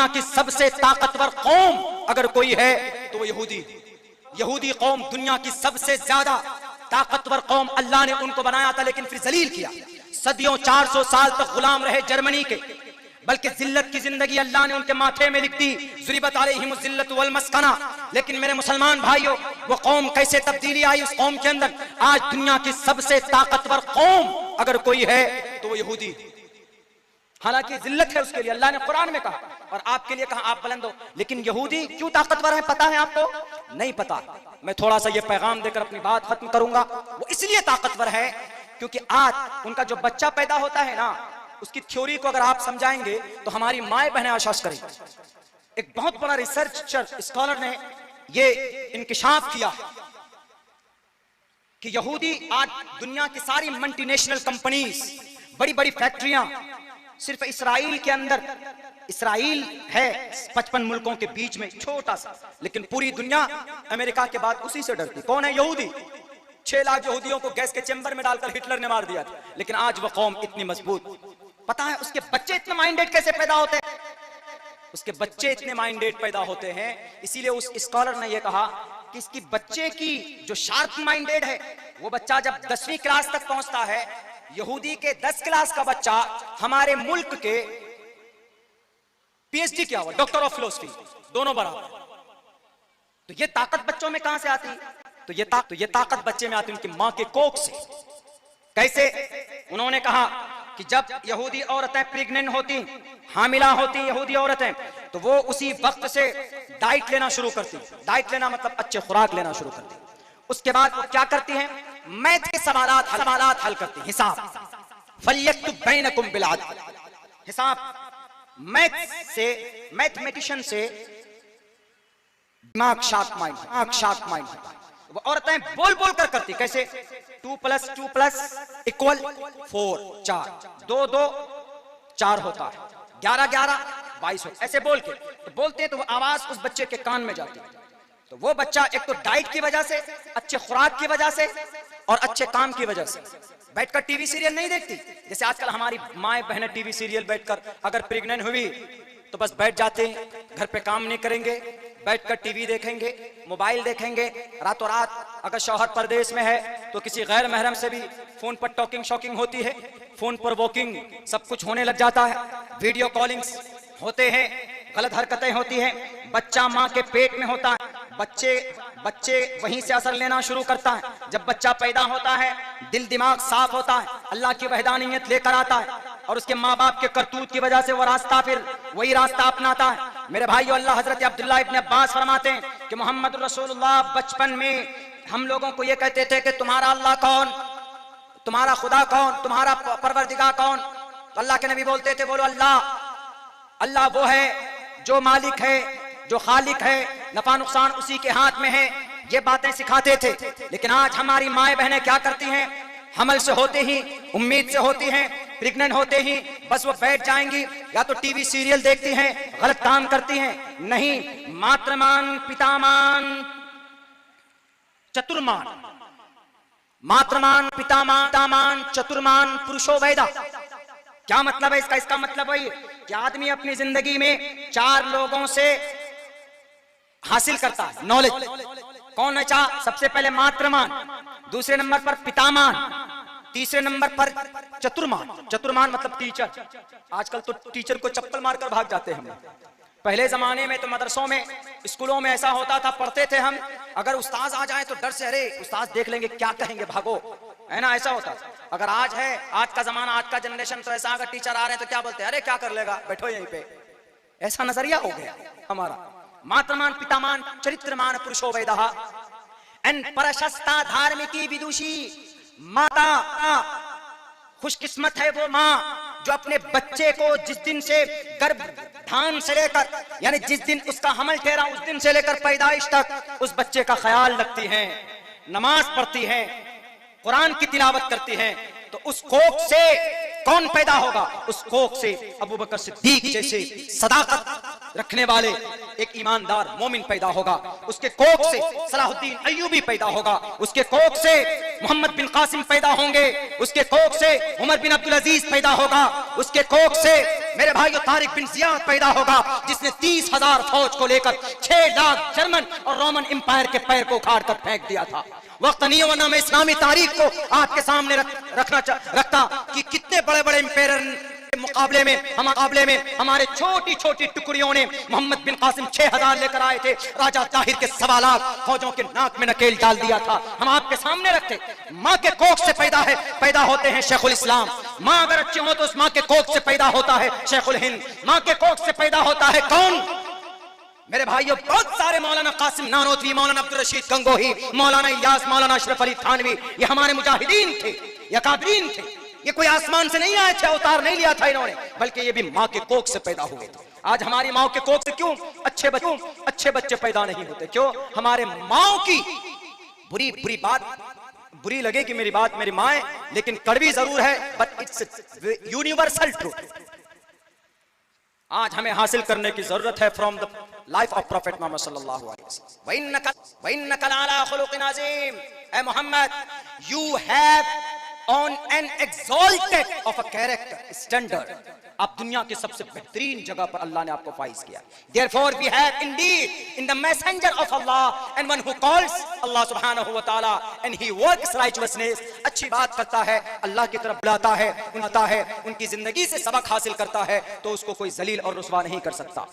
दुनिया की सबसे ताकतवर कौम अगर कोई है तो वो यहूदी कौम दुनिया की सबसे ज्यादा ताकतवर कौम। अल्लाह ने उनको बनाया था लेकिन फिर जलील किया। सदियों 400 साल तक गुलाम रहे जर्मनी के, बल्कि जिल्लत की जिंदगी अल्लाह ने उनके माथे में लिख दी, ज़ुरिबत अलैहिमुज़ ज़िल्लतु वल मस्कना। लेकिन मेरे मुसलमान भाइयों, वो कौम कैसे तब्दीली आई उस कौम के अंदर। आज दुनिया की सबसे ताकतवर कौम अगर कोई है तो वो यहूदी। हालांकि जिल्लत है उसके लिए, अल्लाह ने कुरान में कहा और आपके लिए कहा आप बुलंद हो। लेकिन यहूदी क्यों ताकतवर है पता है आपको? नहीं पता। मैं थोड़ा सा ये पैगाम देकर अपनी बात खत्म करूंगा। वो इसलिए ताकतवर है क्योंकि आज उनका जो बच्चा पैदा होता है ना, उसकी थ्योरी को अगर आप समझाएंगे तो हमारी माए बहनें आश्वस्त करेंगी। एक बहुत बड़ा रिसर्चर स्कॉलर ने ये इंकिशाफ किया कि यहूदी आज दुनिया की सारी मल्टीनेशनल कंपनीज, बड़ी बड़ी फैक्ट्रियां सिर्फ इसराइल के अंदर, इसराइल है 55 मुल्कों के बीच में छोटा सा, लेकिन पूरी दुनिया अमेरिका के बाद उसी से डरती। कौन है? यहूदी। 6 लाख यहूदियों को गैस के चेंबर में डालकर हिटलर ने मार दिया था, लेकिन आज वो कौम इतनी मजबूत। पता है उसके बच्चे इतने माइंडेड कैसे पैदा होते हैं? उसके बच्चे इतने माइंडेड पैदा होते हैं, इसीलिए उस स्कॉलर ने यह कहा कि इसकी बच्चे की जो शार्प माइंडेड है, वो बच्चा जब 10वीं क्लास तक पहुंचता है, यहूदी के 10 क्लास का बच्चा हमारे मुल्क के पीएचडी किया हुआ डॉक्टर ऑफ फिलोसफी, दोनों बराबर। तो ये ताकत बच्चों में कहां से आती है? तो ये ताकत बच्चे में आती है उनकी मां के कोख से। कैसे? उन्होंने कहा कि जब यहूदी औरतें प्रेग्नेंट होती, हामिला होती यहूदी औरतें, तो वो उसी वक्त से डाइट लेना शुरू करती। डाइट लेना मतलब अच्छे खुराक लेना शुरू करती। उसके बाद वो क्या करती हैं? मैथ के सवालात हल करती, हिसाब। फल्यक्तुब बैनकुम बिल अदल, हिसाब। मैथ से, मैथमेटिशियन से दिमाग शार्प माइंड होता है। वो औरतें बोल बोल कर करती। कैसे? 2 + 2 = 4, 4, 2 2 4 होता है, 11 11 22 होता है। ऐसे बोल के तो बोलते हैं तो वो आवाज उस बच्चे के कान में जाती है। तो वो बच्चा एक तो डाइट की वजह से, अच्छे खुराक की वजह से और अच्छे काम की वजह से बैठकर टीवी सीरियल नहीं देखती। जैसे आजकल हमारी माएँ बहनें टीवी सीरियल बैठकर अगर प्रेग्नेंट हुई तो बस बैठ जाते हैं, घर पे काम नहीं करेंगे, बैठकर टीवी देखेंगे, मोबाइल देखेंगे। रातों रात अगर शौहर परदेश में है तो किसी गैर महरम से भी फोन पर टॉकिंग शॉकिंग होती है, फोन पर वॉकिंग सब कुछ होने लग जाता है, वीडियो कॉलिंग्स होते हैं, गलत हरकतें होती हैं। बच्चा माँ के पेट में होता है, बच्चे वहीं से असर लेना शुरू करता है। जब बच्चा पैदा होता है, दिल दिमाग साफ होता है, अल्लाह की वहदानियत लेकर आता है और उसके माँ बाप के करतूत की वजह से वो रास्ता फिर वही रास्ता अपनाता है। मेरे भाइयों, अल्लाह हजरत अब्दुल्लाह इब्न अब्बास फरमाते हैं कि मोहम्मद रसूलुल्लाह बचपन में हम लोगों को ये कहते थे कि तुम्हारा अल्लाह कौन, तुम्हारा खुदा कौन, तुम्हारा परवरदिगार कौन? तो अल्लाह के नबी बोलते थे, बोलो अल्लाह। अल्लाह वो है जो मालिक है, जो खालिक है, नफा नुकसान उसी के हाथ में है। ये बातें सिखाते थे। लेकिन आज हमारी माए बहनें क्या करती हैं? हमल से होते ही, उम्मीद से होती हैं, प्रेग्नेंट होते ही बस वो बैठ जाएंगी, या तो टीवी सीरियल देखती हैं, गलत काम करती हैं। नहीं, मातृमान पितामान चतुर्मान, मातृमान पितामान चतुर्मान पुरुषो वेदा। क्या मतलब है इसका? इसका मतलब है कि आदमी अपनी जिंदगी में 4 लोगों से हासिल करता है नॉलेज। कौन है 4? सबसे पहले मातृमान, दूसरे नंबर पर पितामान, तीसरे नंबर पर चतुर्मान। चतुर्मान मतलब टीचर। आजकल तो टीचर को चप्पल मारकर भाग जाते हैं हम। पहले जमाने में तो मदरसों में, स्कूलों में ऐसा होता था, पढ़ते थे हम, अगर उस्ताद आ जाए तो डर से, अरे उस्ताद देख लेंगे क्या कहेंगे, भागो, है ना, ऐसा होता था। अगर आज है, आज का जमाना, आज का जनरेशन तो ऐसा, अगर टीचर आ रहे हैं तो क्या बोलते हैं? अरे क्या कर लेगा, बैठो यहीं पे। ऐसा नजरिया हो गया हमारा। मातृमान पितामान चरित्रमान पुरुषो वेदः एन परशस्ता धार्मिकी विदुषी। माता खुशकिस्मत है वो माँ जो अपने बच्चे को जिस दिन से गर्भधान से लेकर, यानी जिस दिन उसका हमल ठहरा उस दिन से लेकर पैदाइश तक उस बच्चे का ख्याल रखती हैं, नमाज पढ़ती हैं, कुरान की तिलावत करती हैं। तो उस कोख से कौन पैदा होगा? उस कोख से अबू बकर सिद्दीक जैसे सदाकत रखने वाले एक ईमानदार मोमिन पैदा होगा। उसके कोख से सलाहुद्दीन अय्यूबी पैदा होगा। उसके कोख से मोहम्मद बिन कासिम पैदा होंगे, उसके कोख से उमर बिन अब्दुल अजीज पैदा होगा, उसके कोख से मेरे भाइयों तारिक बिन जियाद पैदा होगा, जिसने 30,000 फौज को लेकर 6 लाख जर्मन और रोमन एम्पायर के पैर को उखाड़ कर फेंक दिया था। वक्त नहीं है, वरना मैं इस्लामी तारीख को आपके सामने रखता कि कितने बड़े बड़े एम्पायर मुकाबले में हमारे छोटी छोटी टुकड़ियों ने मोहम्मद बिन कासिम 6,000 लेकर आए थे, राजा ताहिर के 1.25 लाख फौजों के नाक में नकेल डाल दिया था। हम आपके सामने रखते, माँ के कोख से पैदा होते हैं शेखुल इस्लाम। माँ अगर अच्छी हो तो उस माँ के कोख से पैदा होता है शेखुल हिंद। माँ के कोख से पैदा होता है कौन? मेरे भाइयों बहुत सारे, मौलाना कासिम नानोतवी, मौलाना अब्दुल रशीद गंगोही, मौलाना इलियास, मौलाना अशरफ अली थानवी, ये हमारे मुजाहिदीन थे, ये कादरीन थे। ये कोई आसमान से नहीं आए थे, अवतार नहीं लिया था इन्होंने, बल्कि ये भी माँ के कोख से पैदा हुए थे। आज हमारी माँ के कोख से क्यों अच्छे बच्चे पैदा नहीं होते? क्यों? हमारे माँ की बुरी बात, बुरी लगेगी मेरी बात, मेरी माँ, लेकिन कड़वी जरूर है, बट इट्स यूनिवर्सल ट्रूथ। आज हमें हासिल करने की जरूरत है from the life of prophet Muhammad सल्लल्लाहु अलैहि वसल्लम। व इन्नका लअला खुलुकिन अज़ीम, O Muhammad, you have on an exalted of a character standard, आप दुनिया के सबसे बेहतरीन जगह पर अल्लाह ने आपको फाइज किया। Therefore we have indeed in the messenger of Allah and one who calls Allah subhanahu wa ta'ala and he works righteousness, अच्छी बात करता है, अल्लाह की तरफ बुलाता है, उनकी जिंदगी से सबक हासिल करता है, तो उसको कोई जलील और रुसवा नहीं कर सकता।